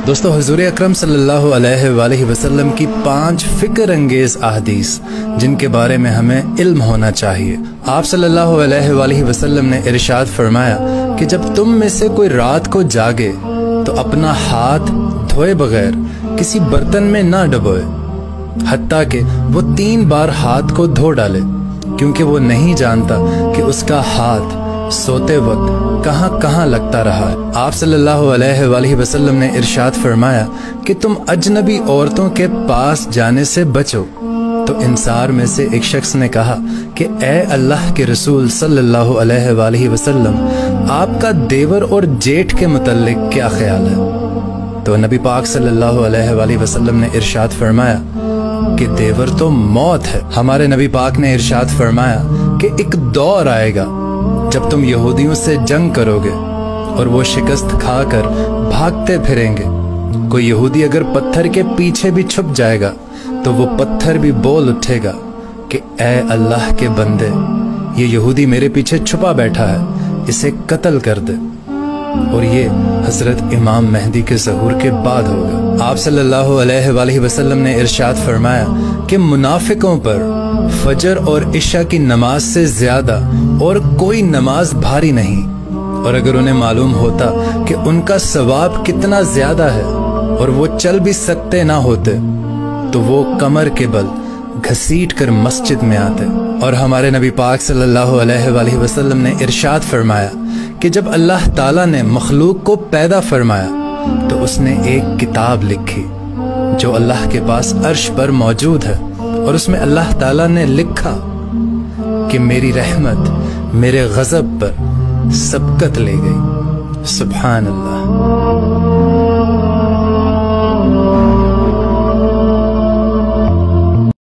دوستو حضور اکرم صلی اللہ علیہ وآلہ وسلم کی 5 فکر انگیز احادیث جن کے بارے میں ہمیں علم ہونا چاہیے۔ آپ صلی اللہ علیہ وآلہ وسلم نے ارشاد فرمایا کہ جب تم میں سے کوئی رات کو جاگے تو اپنا ہاتھ دھوئے بغیر کسی برتن میں نہ ڈبوئے، حتیٰ کہ وہ 3 بار ہاتھ کو دھو ڈالے، کیونکہ وہ نہیں جانتا کہ اس کا ہاتھ سوتے وقت کہاں کہاں لگتا رہا ہے۔ آپ صلی اللہ علیہ وآلہ وسلم نے ارشاد فرمایا کہ تم اجنبی عورتوں کے پاس جانے سے بچو۔ تو انصار میں سے ایک شخص نے کہا کہ اے اللہ کے رسول صلی اللہ علیہ وآلہ وسلم، آپ کا دیور اور جیٹھ کے متعلق کیا خیال ہے؟ تو نبی پاک صلی اللہ علیہ وآلہ وسلم نے ارشاد فرمایا کہ دیور تو موت ہے۔ ہمارے نبی پاک نے ارشاد فرمایا کہ ایک دور آئے گا جب تم یہودیوں سے جنگ کرو گے اور وہ شکست کھا کر بھاگتے پھریں گے۔ کوئی یہودی اگر پتھر کے پیچھے بھی چھپ جائے گا تو وہ پتھر بھی بول اٹھے گا کہ اے اللہ کے بندے، یہ یہودی میرے پیچھے چھپا بیٹھا ہے، اسے قتل کر دے۔ اور یہ حضرت امام مہدی کے ظہور کے بعد ہوگا۔ آپ صلی اللہ علیہ وآلہ وسلم نے ارشاد فرمایا کہ منافقوں پر فجر اور عشاء کی نماز سے زیادہ اور کوئی نماز بھاری نہیں، اور اگر انہیں معلوم ہوتا کہ ان کا ثواب کتنا زیادہ ہے اور وہ چل بھی سکتے نہ ہوتے تو وہ کمر کے بل گھسیٹ کر مسجد میں آتے۔ اور ہمارے نبی پاک صلی اللہ علیہ وآلہ وسلم نے ارشاد فرمایا کہ جب اللہ تعالیٰ نے مخلوق کو پیدا فرمایا تو اس نے ایک کتاب لکھی جو اللہ کے پاس عرش پر موجود ہے، اور اس میں اللہ تعالیٰ نے لکھا کہ میری رحمت میرے غضب پر سبقت لے گئی۔ سبحان اللہ۔